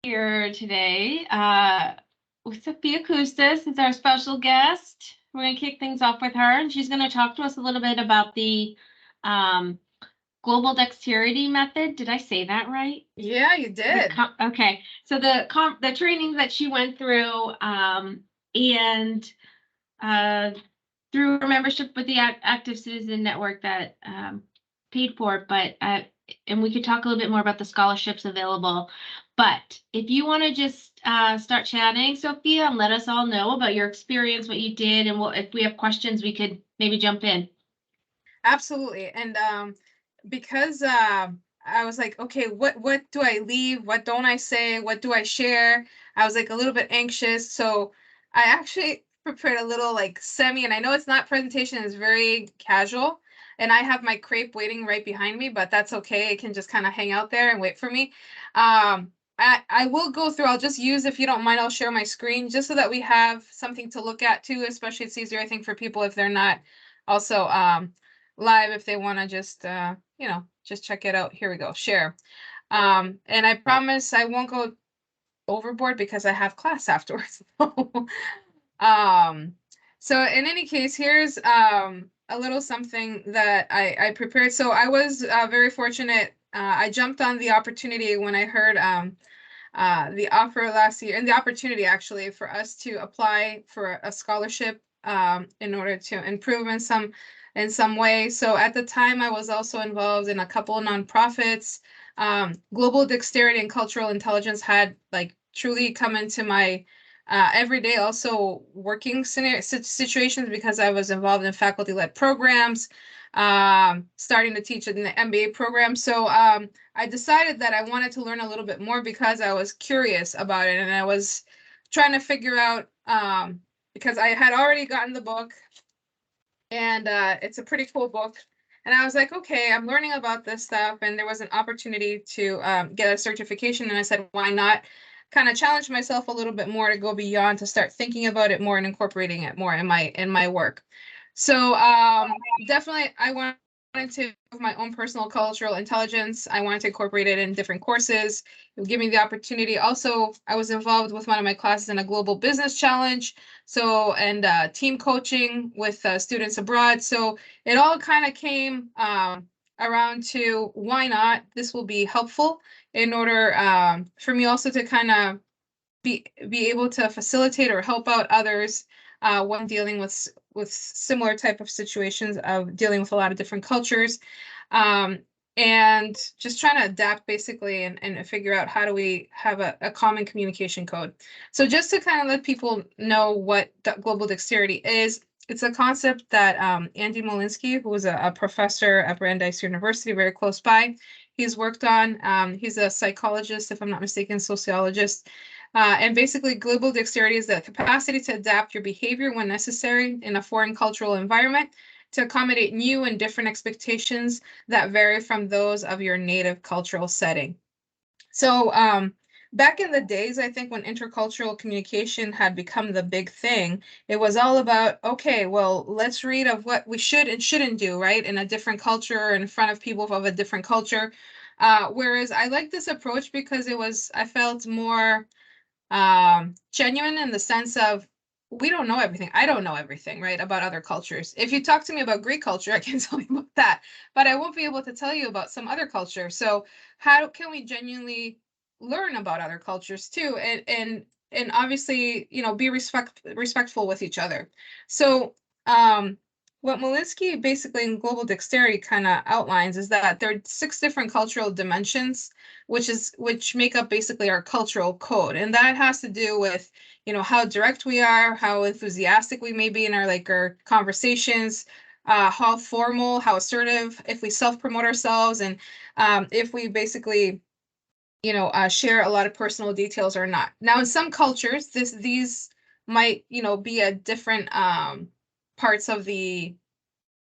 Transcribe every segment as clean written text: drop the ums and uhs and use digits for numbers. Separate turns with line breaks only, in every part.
here today with Sophia Koustas as our special guest. We're going to kick things off with her, and she's going to talk to us a little bit about the Global Dexterity method. Did I say that right?
Yeah, you did.
Okay, so the training that she went through, and through her membership with the Active Citizen Network that paid for it, but and we could talk a little bit more about the scholarships available. But if you want to just start chatting, Sophia, and let us all know about your experience, what you did, and if we have questions, we could maybe jump in.
Absolutely. And because I was like, okay, what do I leave? What don't I say? What do I share? I was like a little bit anxious. So I actually prepared a little like and I know it's not presentation, it's very casual. And I have my crepe waiting right behind me, but that's okay. It can just kind of hang out there and wait for me. I will go through, I'll just use, if you don't mind, I'll share my screen just so that we have something to look at too, especially it's easier, I think, for people if they're not also live, if they want to just, just check it out. Here we go, share. And I promise I won't go overboard because I have class afterwards. So in any case, here's a little something that I prepared. So I was very fortunate. I jumped on the opportunity when I heard the offer last year, and the opportunity actually for us to apply for a scholarship in order to improve in some way. So at the time, I was also involved in a couple of nonprofits. Global Dexterity and Cultural Intelligence had like truly come into my everyday also working situations because I was involved in faculty-led programs, starting to teach in the MBA program. So I decided that I wanted to learn a little bit more because I was curious about it, and I was trying to figure out because I had already gotten the book, and it's a pretty cool book. And I was like, okay, I'm learning about this stuff, and there was an opportunity to get a certification, and I said, why not kind of challenge myself a little bit more to go beyond, to start thinking about it more and incorporating it more in my work. So definitely, I wanted to have my own personal cultural intelligence. I wanted to incorporate it in different courses. It would give me the opportunity. Also, I was involved with one of my classes in a global business challenge. So, and team coaching with students abroad. So it all kind of came around to why not? This will be helpful in order for me also to kind of be able to facilitate or help out others when dealing with similar type of situations of dealing with a lot of different cultures, and just trying to adapt basically and figure out how do we have a common communication code. So just to kind of let people know what Global Dexterity is, it's a concept that Andy Molinsky, who was a professor at Brandeis University, very close by, he's worked on. He's a psychologist, if I'm not mistaken, sociologist. And basically, global dexterity is the capacity to adapt your behavior when necessary in a foreign cultural environment to accommodate new and different expectations that vary from those of your native cultural setting. So back in the days, I think when intercultural communication had become the big thing, it was all about, okay, well, let's read of what we should and shouldn't do, right, in a different culture, in front of people of a different culture. Whereas I like this approach because I felt more genuine in the sense of we don't know everything. I don't know everything, right, about other cultures. If you talk to me about Greek culture, I can tell you about that, but I won't be able to tell you about some other culture. So how can we genuinely learn about other cultures too, and obviously, be respectful with each other. So what Molinsky basically in Global Dexterity kind of outlines is that there are 6 different cultural dimensions, which make up basically our cultural code, and that has to do with how direct we are, how enthusiastic we may be in our conversations, how formal, how assertive, if we self-promote ourselves, and if we basically share a lot of personal details or not. Now, in some cultures, these might be a different parts of the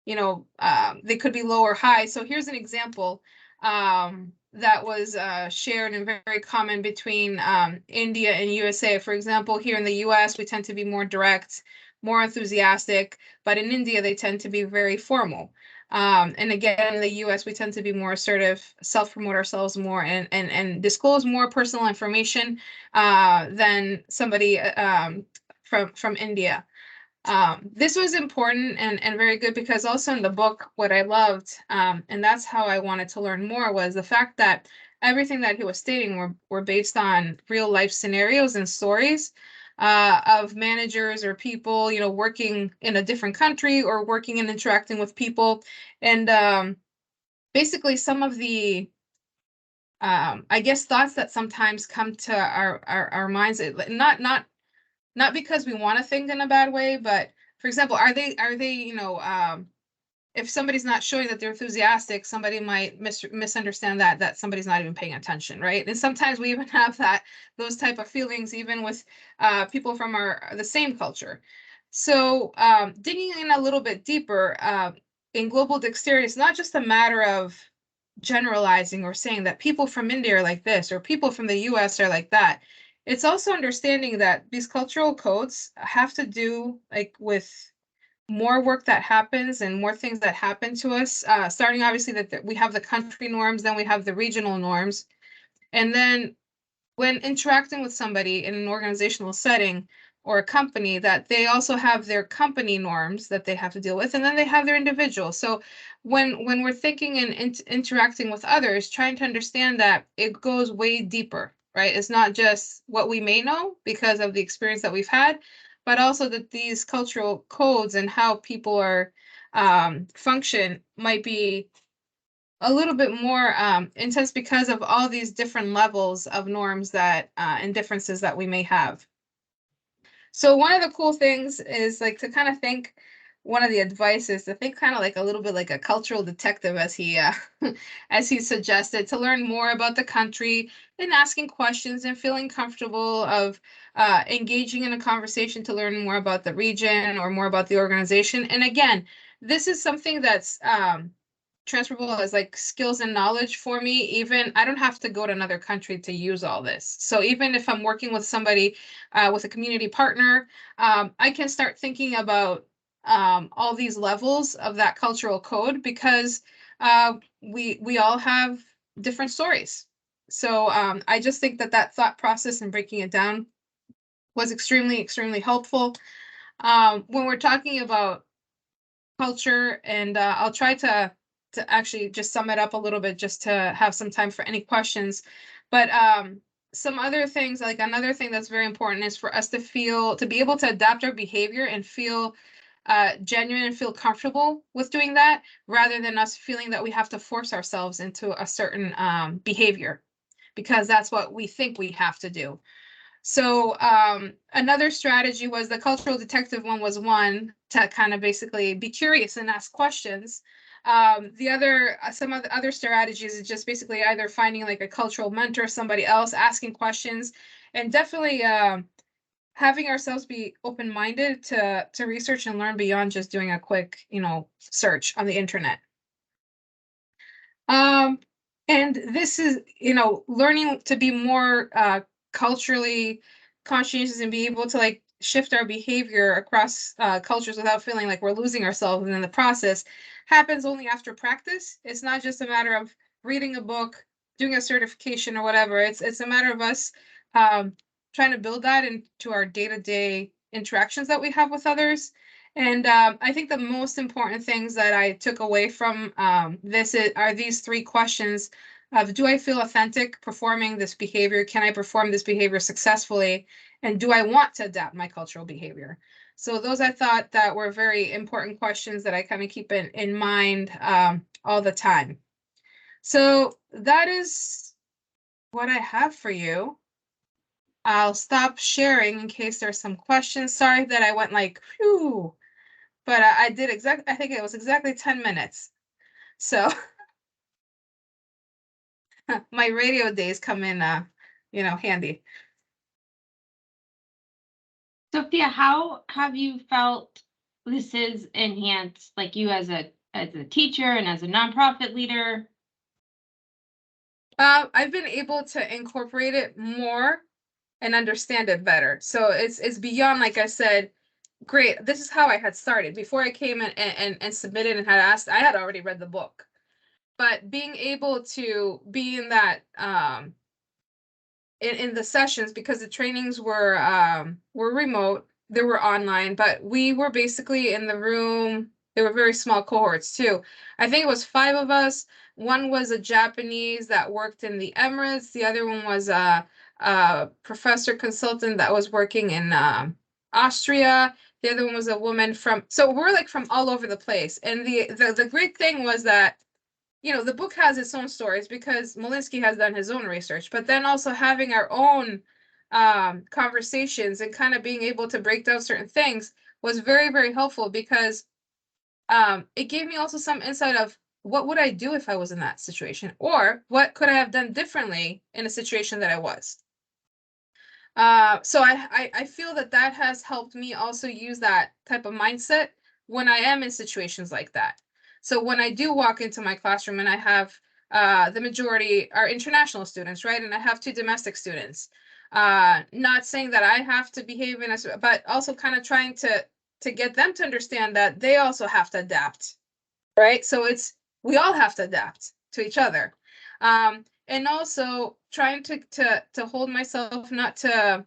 they could be low or high. So here's an example that was shared and very common between India and USA. For example, here in the US, we tend to be more direct, more enthusiastic, but in India, they tend to be very formal. And again, in the US, we tend to be more assertive, self-promote ourselves more, and disclose more personal information than somebody from India. This was important and very good, because also in the book, what I loved, and that's how I wanted to learn more, was the fact that everything that he was stating were based on real life scenarios and stories of managers or people, working in a different country or working and interacting with people. And basically some of the, I guess, thoughts that sometimes come to our minds, not because we want to think in a bad way, but for example, are they, if somebody's not showing that they're enthusiastic, somebody might misunderstand that somebody's not even paying attention, right? And sometimes we even have those type of feelings, even with people from the same culture. So digging in a little bit deeper, in Global Dexterity, it's not just a matter of generalizing or saying that people from India are like this or people from the US are like that. It's also understanding that these cultural codes have to do with more work that happens and more things that happen to us, starting obviously that we have the country norms, then we have the regional norms. And then when interacting with somebody in an organizational setting or a company, that they also have their company norms that they have to deal with, and then they have their individual. So when we're thinking and interacting with others, trying to understand that it goes way deeper, right? It's not just what we may know because of the experience that we've had, but also that these cultural codes and how people are function might be a little bit more intense because of all these different levels of norms that and differences that we may have. So one of the cool things is to kind of think, one of the advice is to think kind of like a little bit like a cultural detective, as he as he suggested, to learn more about the country and asking questions and feeling comfortable of engaging in a conversation to learn more about the region or more about the organization. And again, this is something that's transferable as skills and knowledge for me. Even I don't have to go to another country to use all this. So even if I'm working with somebody, with a community partner, I can start thinking about all these levels of that cultural code, because we all have different stories. So I just think that thought process and breaking it down was extremely helpful. When we're talking about culture, and I'll try to actually just sum it up a little bit, just to have some time for any questions. But some other things, another thing that's very important, is for us to be able to adapt our behavior and feel genuine and feel comfortable with doing that, rather than us feeling that we have to force ourselves into a certain behavior because that's what we think we have to do. So another strategy was the cultural detective one, was one to kind of basically be curious and ask questions. Some of the other strategies is just basically either finding a cultural mentor, somebody else, asking questions, and definitely having ourselves be open-minded to research and learn beyond just doing a quick, search on the internet. And this is, learning to be more culturally conscientious and be able to shift our behavior across cultures without feeling like we're losing ourselves in the process, happens only after practice. It's not just a matter of reading a book, doing a certification or whatever. It's a matter of us trying to build that into our day-to-day interactions that we have with others. And I think the most important things that I took away from this are these three questions of: do I feel authentic performing this behavior? Can I perform this behavior successfully? And do I want to adapt my cultural behavior? So those, I thought, that were very important questions that I kind of keep in mind all the time. So that is what I have for you. I'll stop sharing in case there's some questions. Sorry that I went phew. But I did I think it was exactly 10 minutes. So my radio days come in, handy.
Sophia, how have you felt this is enhanced, you as a teacher and as a nonprofit leader?
I've been able to incorporate it more and understand it better. So it's beyond, like I said, great. This is how I had started. Before I came and submitted and had asked, I had already read the book. But being able to be in that in the sessions, because the trainings were remote, they were online, but we were basically in the room. They were very small cohorts too. I think it was 5 of us. One was a Japanese that worked in the Emirates. The other one was a professor consultant that was working in Austria. The other one was a woman from, so we're like from all over the place. And the great thing was that, you know, the book has its own stories because Molinsky has done his own research, but then also having our own conversations and kind of being able to break down certain things was very, very helpful, because it gave me also some insight of what would I do if I was in that situation, or what could I have done differently in a situation that I was. So I feel that that has helped me also use that type of mindset when I am in situations like that. So when I do walk into my classroom and I have the majority are international students, right? And I have 2 domestic students. Not saying that I have to behave in a, but also kind of trying to get them to understand that they also have to adapt, right? So we all have to adapt to each other. And also trying to hold myself not to,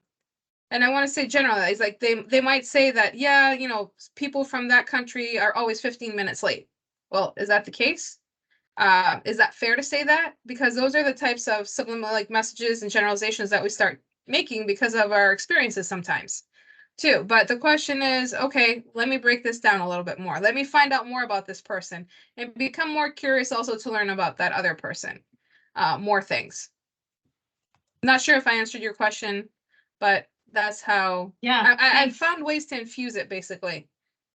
and I want to say generalize, like they might say that, yeah, you know, people from that country are always 15 minutes late. Well, is that the case? Is that fair to say that? Because those are the types of subliminal like messages and generalizations that we start making because of our experiences sometimes too. But the question is, okay, let me break this down a little bit more. Let me find out more about this person and become more curious also to learn about that other person, more things. Not sure if I answered your question, but that's how I've found ways to infuse it basically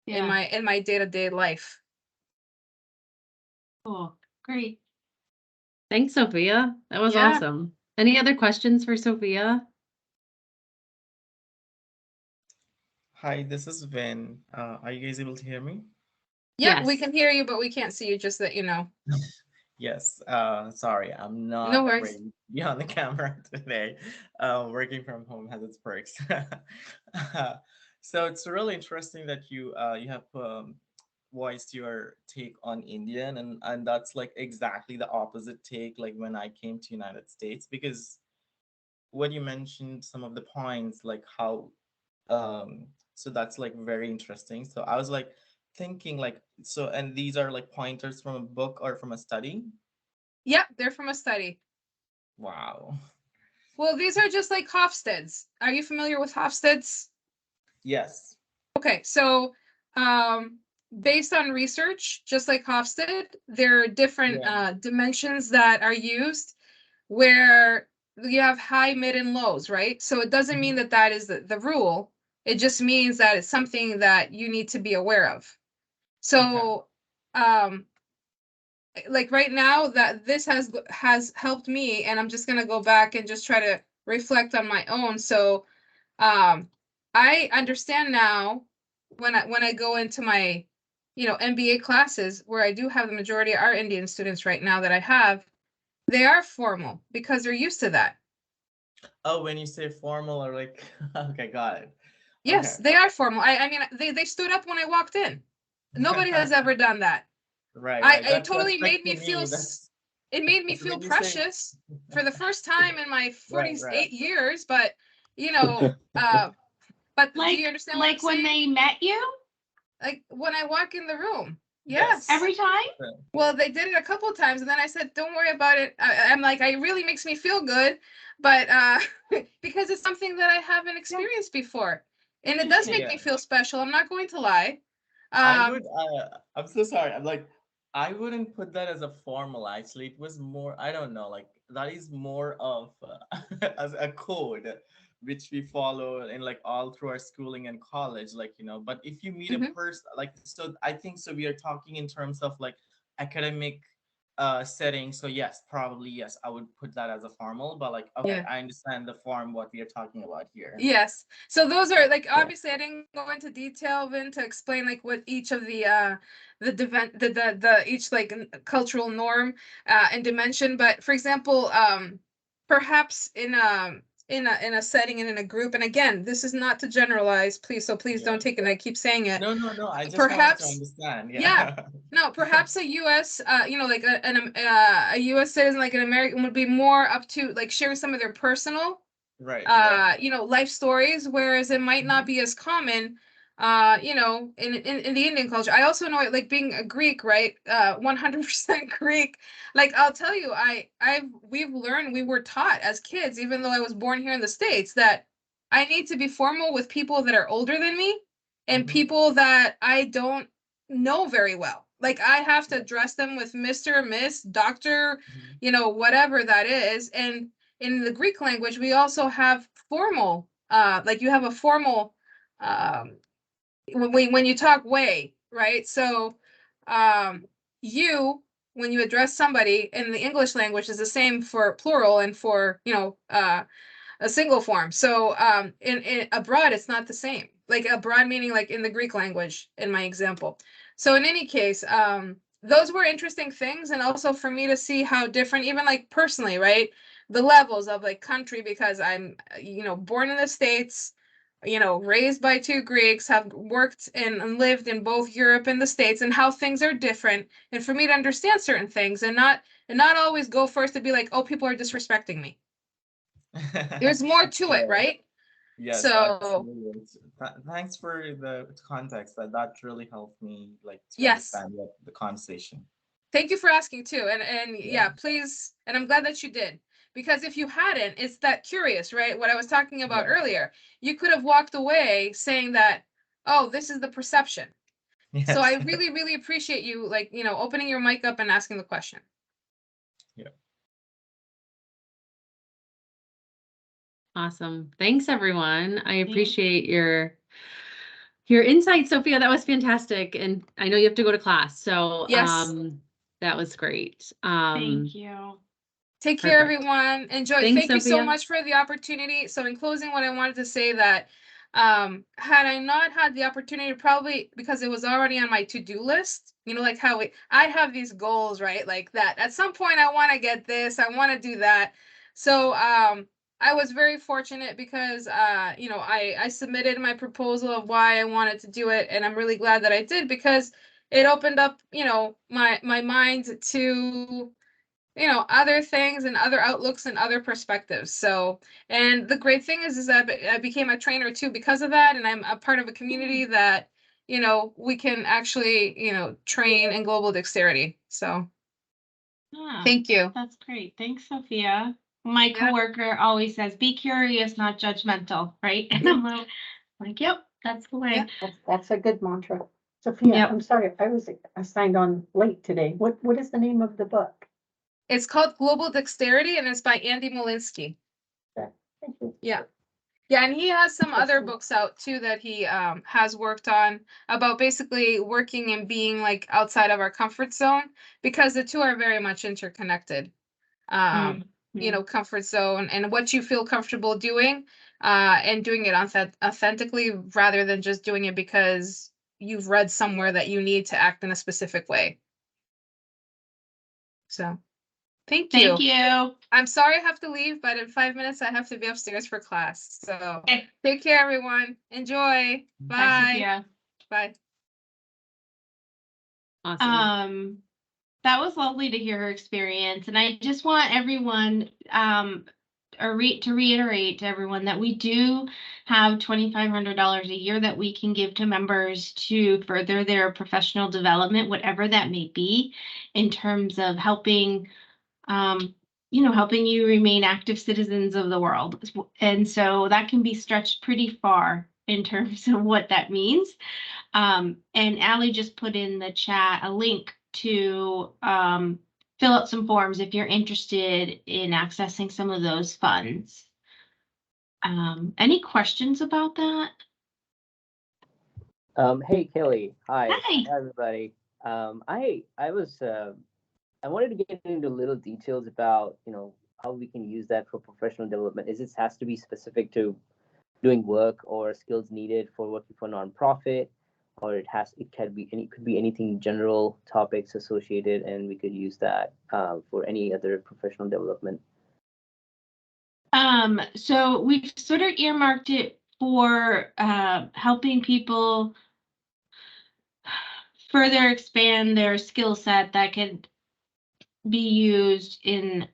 in my day-to-day life.
Cool. Great.
Thanks, Sophia. That was awesome. Any other questions for Sophia?
Hi, this is Vin. Are you guys able to hear me?
Yeah,
Yes.
we can hear you, but we can't see you, just that you know.
Yes. Sorry, I'm not
No worries.
ready to be on the camera today. Working from home has its perks. So it's really interesting that you have voiced your take on Indian, and that's like exactly the opposite take like when I came to United States, because when you mentioned some of the points like how so that's like very interesting. So I was like thinking like, so, and these are like pointers from a book or from a study?
Yep, they're from a study.
Wow.
Well, these are just like Hofstede's. Are you familiar with Hofstede's?
Yes.
Okay, so based on research, just like Hofstede, there are different dimensions that are used where you have high, mid, and lows, right? So it doesn't mean that that is the rule. It just means that it's something that you need to be aware of. So like right now that this has helped me, and I'm just gonna go back and just try to reflect on my own. So I understand now when I go into my, you know, MBA classes where I do have the majority are Indian students right now that I have, they are formal because they're used to that.
Oh, when you say formal or like, okay, got it.
Yes,
Okay.
they are formal. I mean, they stood up when I walked in. Nobody has ever done that.
Right.
It totally made me feel, it made me
so
feel
when you say
precious for the first time in my
right.
48 years, but you know, but do you understand what I'm
Like when
saying?
they met you
Like when I walk in the room.
Yes.
every time?
Well, they did it a couple of times, and then I said, "Don't worry about it." I'm like, it really makes me feel good, but because it's something that I haven't experienced before, and it does make me feel special. I'm not going to lie.
I would. I'm so sorry. I'm like, I wouldn't put that as a formal. Actually, it was more. I don't know. Like that is more of as a code, which we follow in like all through our schooling and college. Like but if you meet a person, like so, I think so. We are talking in terms of like academic setting. So yes, probably yes, I would put that as a formal. But like, okay, I understand the form what we are talking about here.
Yes. So those are like, obviously I didn't go into detail then to explain like what each of the each like cultural norm and dimension, but for example, perhaps in in a setting and in a group, and again, this is not to generalize, please, so please
Yeah.
don't take it, I keep saying it.
No. I just
Perhaps-
wanted to understand.
yeah. No, perhaps a U.S., like a U.S. citizen, like an American, would be more up to like sharing some of their personal,
Right.
life stories, whereas it might not be as common, in the Indian culture. I also know it, like being a Greek, right? 100% Greek. Like I'll tell you, we were taught as kids, even though I was born here in the States, that I need to be formal with people that are older than me and people that I don't know very well. Like I have to address them with Mr., Miss, Doctor, whatever that is. And in the Greek language, we also have formal, like you have a formal, when you talk way, right? So, you, when you address somebody in the English language, is the same for plural and for, a single form. So, in abroad, it's not the same. Like abroad meaning like in the Greek language, in my example. So in any case, those were interesting things, and also for me to see how different, even like personally, right? The levels of like country, because I'm, born in the States, raised by two Greeks, have worked and lived in both Europe and the States, and how things are different, and for me to understand certain things and not always go first to be like, oh, people are disrespecting me. There's more to it, right?
Yes,
So
absolutely. Thanks for the context. That really helped me like to
yes,
understand the conversation.
thank you for asking too. And
Yeah.
please, and I'm glad that you did, because if you hadn't, it's that curious, right? What I was talking about earlier, you could have walked away saying that, oh, this is the perception.
Yes.
So I really, really appreciate you, like, opening your mic up and asking the question.
Yeah.
Awesome. Thanks, everyone. I appreciate your insight, Sophia. That was fantastic. And I know you have to go to class. So
Yes.
that was great.
Thank you.
Take care,
Perfect.
everyone. Enjoy.
Thanks,
Thank you so
Sophia.
much for the opportunity. So in closing, what I wanted to say that had I not had the opportunity, probably because it was already on my to-do list, like how I have these goals, right? Like that at some point I want to get this, I want to do that. So I was very fortunate because I submitted my proposal of why I wanted to do it, and I'm really glad that I did, because it opened up, my mind to other things and other outlooks and other perspectives. So, and the great thing is that I became a trainer too because of that, and I'm a part of a community that we can actually train in global dexterity. So
Yeah,
thank you.
that's great. Thanks, Sophia. My coworker always says, "Be curious, not judgmental," right? And I'm like, "Yep, that's the way."
That's a good mantra. Sophia,
Yep.
I'm sorry, I was assigned on late today. What is the name of the book?
It's called Global Dexterity, and it's by Andy Molinsky.
Thank you.
Yeah. Yeah, and he has some other books out too that he has worked on about basically working and being like outside of our comfort zone, because the two are very much interconnected. Comfort zone and what you feel comfortable doing, and doing it authentically rather than just doing it because you've read somewhere that you need to act in a specific way. So thank you.
Thank you.
I'm sorry I have to leave, but in 5 minutes I have to be upstairs for class. So
Okay.
take care, everyone. Enjoy.
Bye,
Bye.
Sophia.
Bye.
Awesome.
That was lovely to hear her experience, and I just want everyone to reiterate to everyone that we do have $2,500 a year that we can give to members to further their professional development, whatever that may be, in terms of helping helping you remain active citizens of the world. And so that can be stretched pretty far in terms of what that means. And Alli just put in the chat a link to fill out some forms if you're interested in accessing some of those funds. Any questions about that?
Hey, Kelley. Hi.
Hi.
Hi, everybody. I wanted to get into little details about, how we can use that for professional development. Has to be specific to doing work or skills needed for working for a nonprofit, or it could be anything general topics associated, and we could use that for any other professional development.
So we've sort of earmarked it for helping people further expand their skill set that could be used in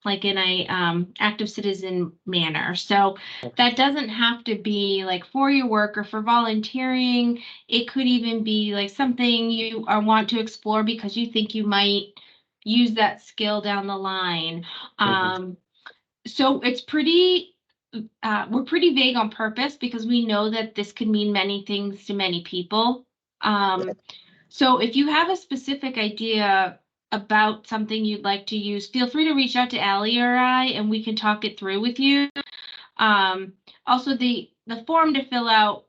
like in a active citizen manner. So that doesn't have to be like for your work or for volunteering. It could even be like something you want to explore because you think you might use that skill down the line. So it's pretty, we're pretty vague on purpose because we know that this could mean many things to many people. So if you have a specific idea about something you'd like to use, feel free to reach out to Alli or I, and we can talk it through with you. Also, the form to fill out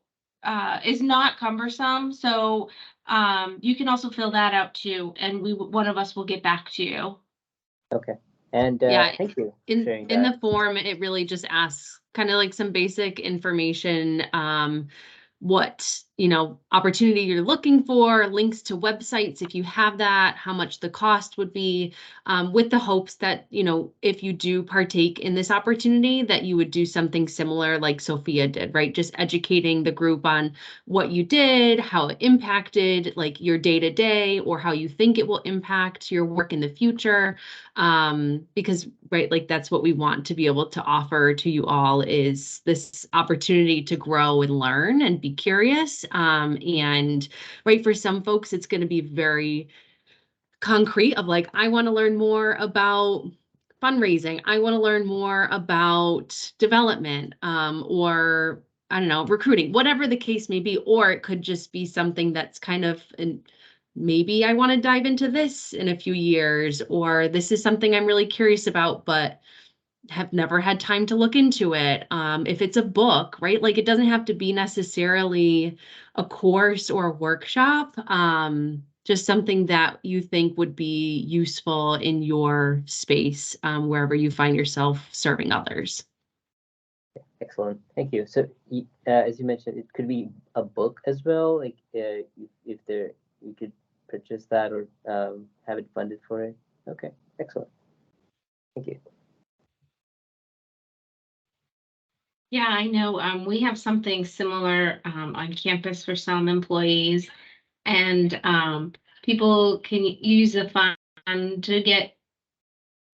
is not cumbersome, so you can also fill that out too, and one of us will get back to you.
Okay. And
Yeah,
thank you for sharing
in
that.
the form, it really just asks kind of like some basic information, what, you know, opportunity you're looking for, links to websites if you have that, how much the cost would be, with the hopes that, you know, if you do partake in this opportunity, that you would do something similar like Sophia did, right? Just educating the group on what you did, how it impacted like your day-to-day, or how you think it will impact your work in the future. Because right, like that's what we want to be able to offer to you all, is this opportunity to grow and learn and be curious. And right, for some folks, it's going to be very concrete of like, I want to learn more about fundraising. I want to learn more about development, or I don't know, recruiting, whatever the case may be. Or it could just be something that's kind of maybe I want to dive into this in a few years, or this is something I'm really curious about, but have never had time to look into it. If it's a book, right? Like it doesn't have to be necessarily a course or a workshop. Just something that you think would be useful in your space, wherever you find yourself serving others.
Excellent. Thank you. So as you mentioned, it could be a book as well. Like if you could purchase that or have it funded for it. Okay, excellent. Thank you.
Yeah, I know. We have something similar on campus for some employees, and people can use the fund to get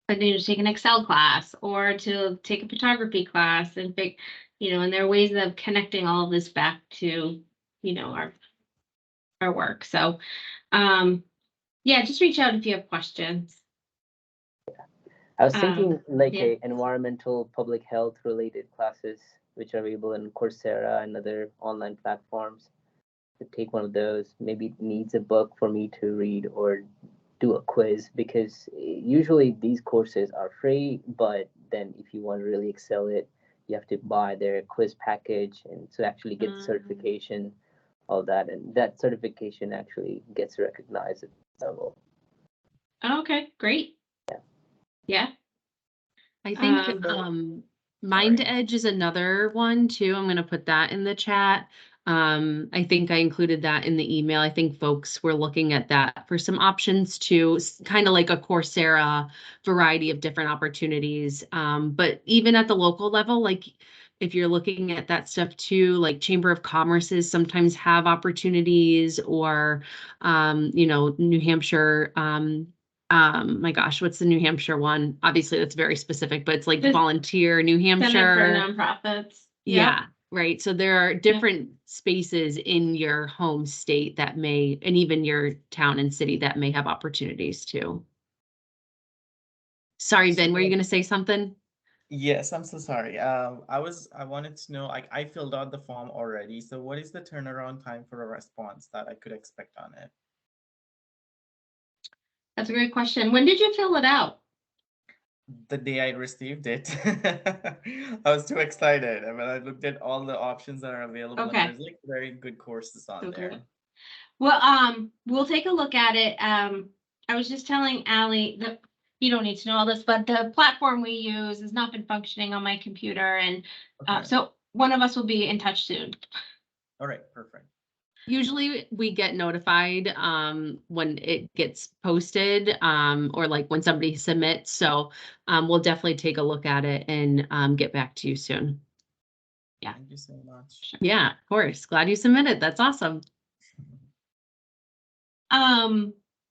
to take an Excel class or to take a photography class, and and there are ways of connecting all of this back to, our work. So, yeah, just reach out if you have questions.
I was thinking like
yeah.
environmental public health related classes, which are available in Coursera and other online platforms. To take one of those, maybe it needs a book for me to read or do a quiz, because usually these courses are free, but then if you want to really excel it, you have to buy their quiz package and so actually get the certification, all that, and that certification actually gets recognized at the level.
Okay, great. Yeah.
I think Mind Edge is another one too. I'm going to put that in the chat. I think I included that in the email. I think folks were looking at that for some options too, kind of like a Coursera variety of different opportunities. But even at the local level, like if you're looking at that stuff too, like Chamber of Commerce's sometimes have opportunities, or, New Hampshire, my gosh, what's the New Hampshire one? Obviously that's very specific, but it's like Volunteer New Hampshire.
Center for Nonprofits.
Yeah, right. So there are different spaces in your home state that may, and even your town and city that may have opportunities too. Sorry, Ben, were you going to say something?
Yes, I'm so sorry. I wanted to know, like, I filled out the form already. So what is the turnaround time for a response that I could expect on it?
That's a great question. When did you fill it out?
The day I received it. I was too excited. I mean, I looked at all the options that are available, and there's like very good courses on there.
Well, we'll take a look at it. I was just telling Alli that you don't need to know all this, but the platform we use has not been functioning on my computer, and so one of us will be in touch soon.
All right, perfect.
Usually we get notified when it gets posted or like when somebody submits. So we'll definitely take a look at it and get back to you soon. Yeah.
Thank you so much.
Yeah, of course. Glad you submitted. That's awesome.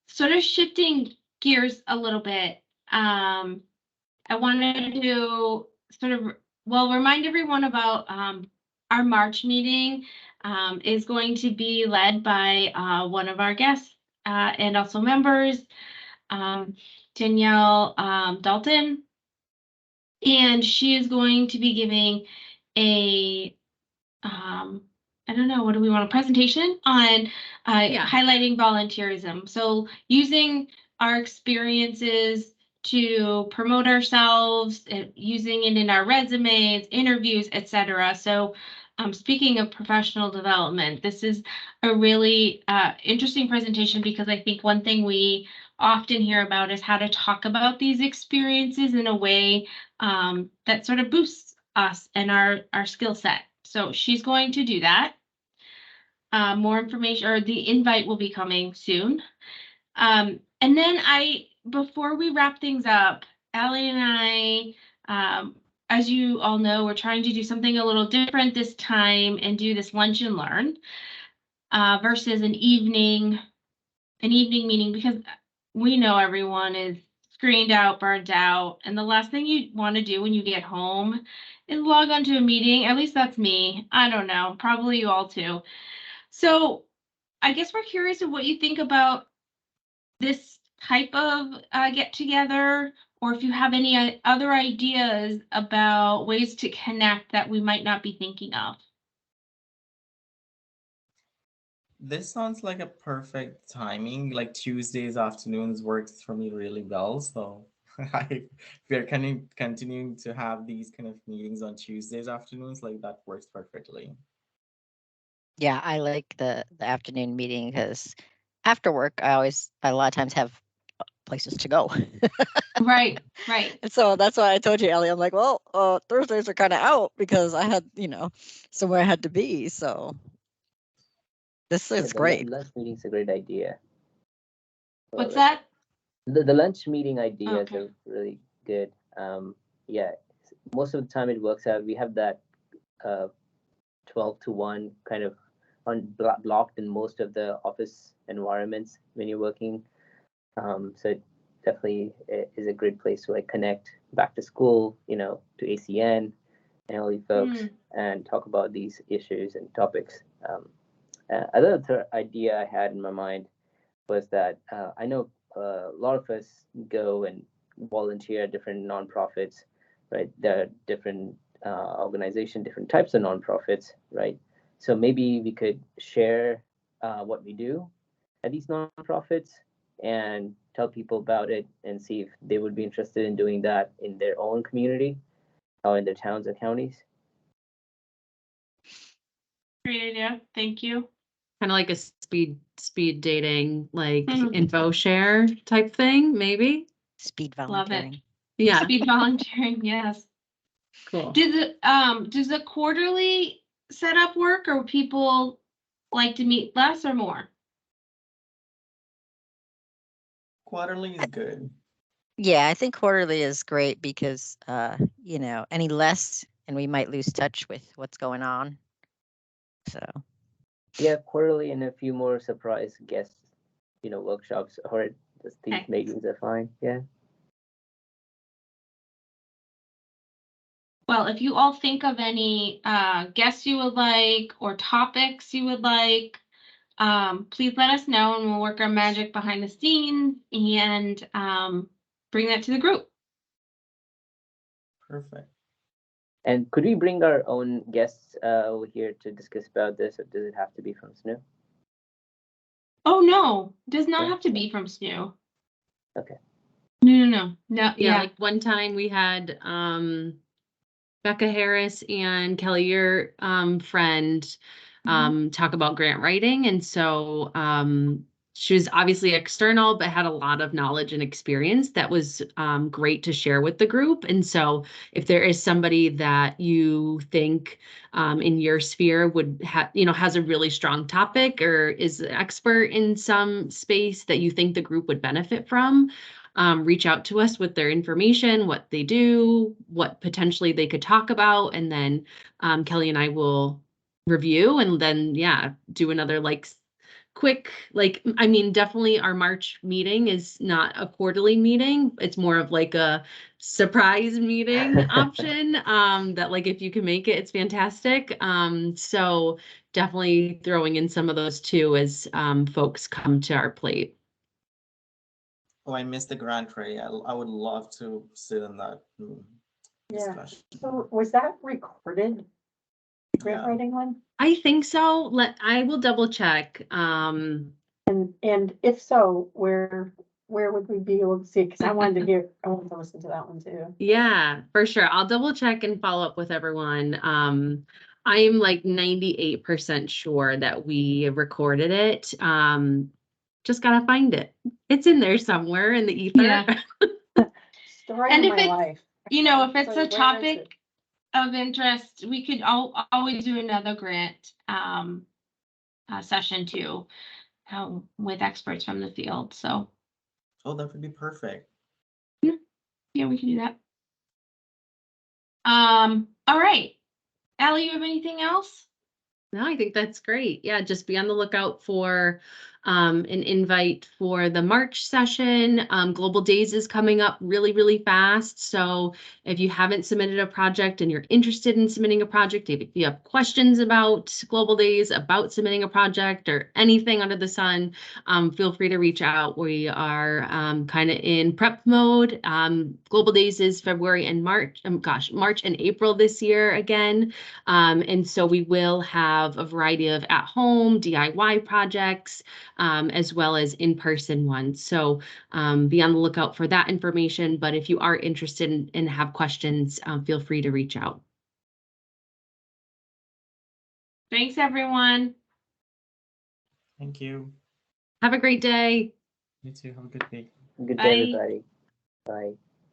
Sort of shifting gears a little bit. I wanted to sort of, remind everyone about our March meeting is going to be led by one of our guests and also members, Danielle Dalton. And she is going to be giving a, I don't know, what do we want, a presentation on highlighting volunteerism. So using our experiences to promote ourselves, using it in our resumes, interviews, etc. So speaking of professional development, this is a really interesting presentation because I think one thing we often hear about is how to talk about these experiences in a way that sort of boosts us and our skill set. So she's going to do that. More information, or the invite will be coming soon. And then before we wrap things up, Alli and I, as you all know, we're trying to do something a little different this time and do this lunch and learn versus an evening meeting, because we know everyone is screened out, burnt out, and the last thing you want to do when you get home is log onto a meeting. At least that's me. I don't know, probably you all too. So I guess we're curious of what you think about this type of get together, or if you have any other ideas about ways to connect that we might not be thinking of.
This sounds like a perfect timing. Like Tuesdays afternoons works for me really well. So if we're continuing to have these kind of meetings on Tuesdays afternoons, like that works perfectly.
Yeah, I like the afternoon meeting because after work, I a lot of times have places to go.
Right.
And so that's why I told you, Alli, I'm like, well, Thursdays are kind of out because I had, somewhere I had to be. So this is great.
The lunch meeting's a great idea.
What's that?
The lunch meeting ideas
Okay.
are really good. Yeah, most of the time it works out. We have that 12 to 1 kind of blocked in most of the office environments when you're working. So it definitely is a great place to like connect back to school, to ACN and all you folks and talk about these issues and topics. Another idea I had in my mind was that I know a lot of us go and volunteer at different nonprofits, right? There are different organizations, different types of nonprofits, right? So maybe we could share what we do at these nonprofits and tell people about it and see if they would be interested in doing that in their own community or in their towns or counties.
Great idea. Thank you.
Kind of like a speed dating, like info share type thing, maybe.
Speed
Love
volunteering.
it.
Yeah.
Speed volunteering, yes.
Cool.
Does the quarterly setup work, or people like to meet less or more?
Quarterly is good.
Yeah, I think quarterly is great because, any less and we might lose touch with what's going on. So.
Yeah, quarterly and a few more surprise guests, workshops or just these meetings are fine. Yeah.
Well, if you all think of any guests you would like or topics you would like, please let us know and we'll work our magic behind the scenes and bring that to the group.
Perfect.
And could we bring our own guests over here to discuss about this, or does it have to be from SNHU?
Oh, no, does not have to be from SNHU.
Okay.
No.
Yeah, like one time we had Becca Harris and Kelley, your friend, talk about grant writing. And so she was obviously external, but had a lot of knowledge and experience that was great to share with the group. And so if there is somebody that you think in your sphere would have, has a really strong topic or is an expert in some space that you think the group would benefit from, reach out to us with their information, what they do, what potentially they could talk about. And then Kelley and I will review and then, do another quick, definitely our March meeting is not a quarterly meeting. It's more of like a surprise meeting option that if you can make it, it's fantastic. So definitely throwing in some of those too as folks come to our plate.
Oh, I missed the grant tray. I would love to sit in that discussion.
So was that recorded? Grant writing one?
I think so. I will double check.
And if so, where would we be able to see? Because I wanted to listen to that one too.
Yeah, for sure. I'll double check and follow up with everyone. I am 98% sure that we recorded it. Just gotta find it. It's in there somewhere in the ether.
Yeah.
Story
And
of
if
my
it's,
life.
if it's
So
a
where is
topic
it?
of interest, we could always do another grant session too, with experts from the field. So
Oh, that would be perfect.
yeah, we can do that. All right. Alli, you have anything else?
No, I think that's great. Yeah, just be on the lookout for an invite for the March session. Global Days is coming up really, really fast. So if you haven't submitted a project and you're interested in submitting a project, if you have questions about Global Days, about submitting a project or anything under the sun, feel free to reach out. We are kind of in prep mode. Global Days is February and March. March and April this year again. And so we will have a variety of at-home DIY projects, as well as in-person ones. So be on the lookout for that information. But if you are interested and have questions, feel free to reach out.
Thanks, everyone.
Thank you.
Have a great day.
You too. Have a good day.
Good
Bye.
day, everybody. Bye.